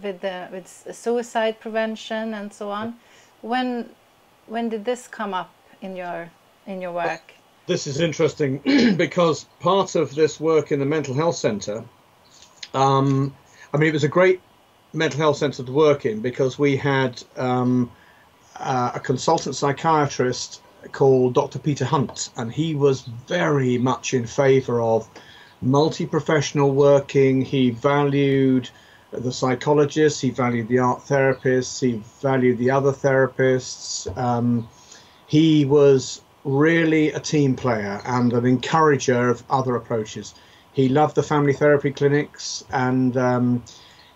with suicide prevention and so on. When did this come up in your work? This is interesting because part of this work in the mental health centre, I mean, it was a great mental health centre to work in because we had a consultant psychiatrist called Dr. Peter Hunt, and he was very much in favour of multi-professional working. He valued the psychologists, he valued the art therapists, he valued the other therapists. He was really a team player and an encourager of other approaches. He loved the family therapy clinics, and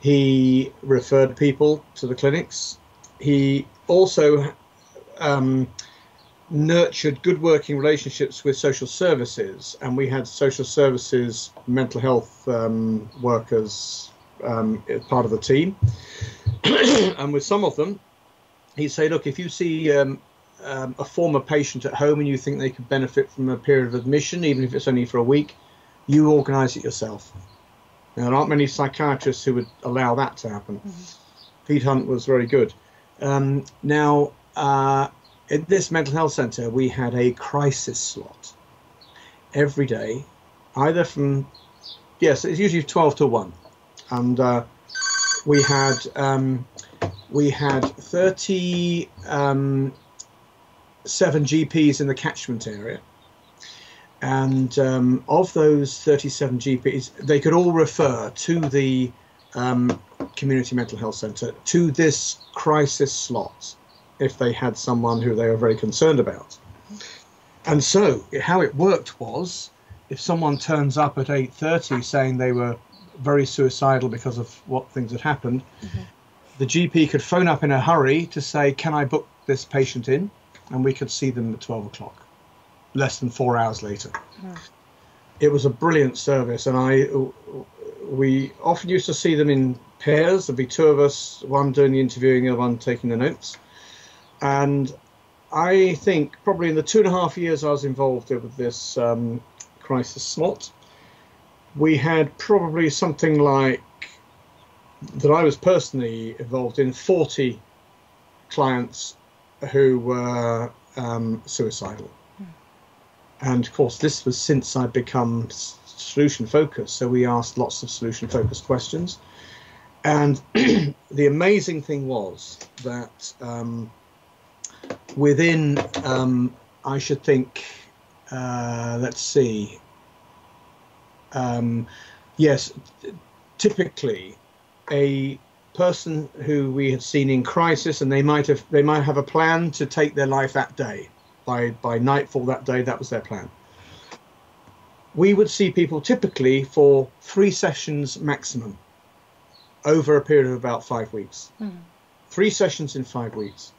he referred people to the clinics. He also nurtured good working relationships with social services, and we had social services mental health workers as part of the team. And with some of them, he'd say, look, if you see a former patient at home and you think they could benefit from a period of admission, even if it's only for a week, you organise it yourself. Now, there aren't many psychiatrists who would allow that to happen. Pete Hunt was very good. Now, in this mental health centre, we had a crisis slot every day, either from, yes, it's usually 12 to 1. And we had 37 GPs in the catchment area. And of those 37 GPs, they could all refer to the community mental health centre, to this crisis slot, if they had someone who they were very concerned about. And so how it worked was, if someone turns up at 8:30 saying they were very suicidal because of what things had happened, the GP could phone up in a hurry to say, can I book this patient in? And we could see them at 12 o'clock, less than 4 hours later. It was a brilliant service, and we often used to see them in pairs. There'd be two of us, one doing the interviewing, the other one taking the notes. And I think probably in the 2.5 years I was involved with this crisis slot, we had probably something like, that I was personally involved in, 40 clients who were suicidal. And of course, this was since I'd become solution focused, so we asked lots of solution focused questions. And the amazing thing was that within, I should think, let's see, yes, typically a person who we had seen in crisis, and they might have a plan to take their life that day. By nightfall that day, that was their plan. We would see people typically for 3 sessions maximum over a period of about 5 weeks. 3 sessions in 5 weeks.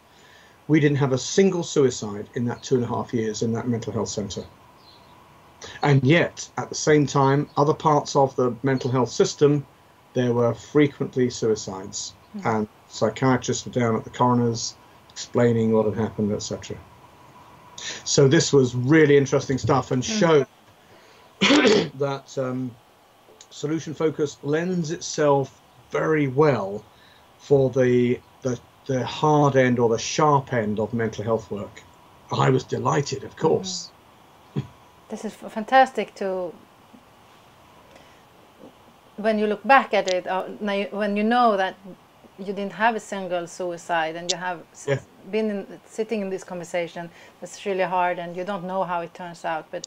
We didn't have a single suicide in that 2.5 years in that mental health centre. And yet, at the same time, other parts of the mental health system, there were frequently suicides. And psychiatrists were down at the coroners explaining what had happened, etc. So this was really interesting stuff, and showed that solution focus lends itself very well for the hard end or the sharp end of mental health work. I was delighted, of course. This is fantastic to, when you look back at it, when you know that you didn't have a single suicide, and you have been sitting in this conversation that's really hard, and you don't know how it turns out, but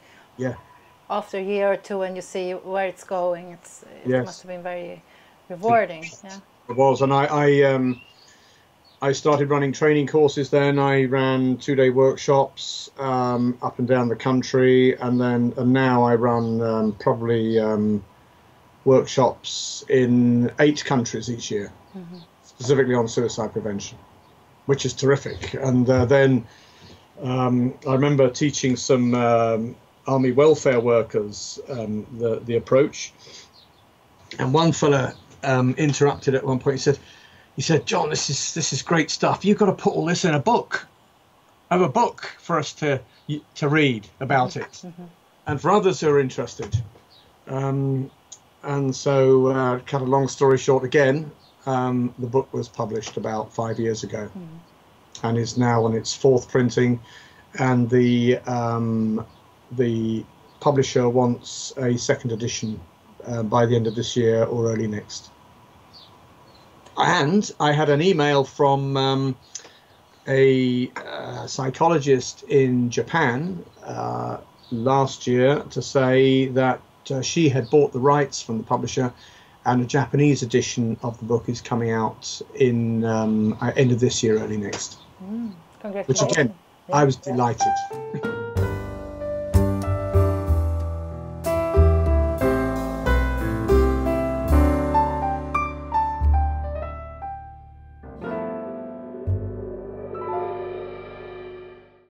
after a year or two and you see where it's going, it must have been very rewarding. It was, and I started running training courses then. I ran 2-day workshops up and down the country, and now I run probably workshops in 8 countries each year, specifically on suicide prevention, which is terrific. And then I remember teaching some army welfare workers the approach, and one fella interrupted at one point. He said, John, this is great stuff. You've got to put all this in a book. I have a book for us to read about it, and for others who are interested. And so, cut a long story short again, the book was published about 5 years ago, and is now on its 4th printing, and the publisher wants a 2nd edition by the end of this year or early next. And I had an email from a psychologist in Japan last year to say that she had bought the rights from the publisher, and a Japanese edition of the book is coming out in end of this year, early next. Congratulations. Which again, I was delighted.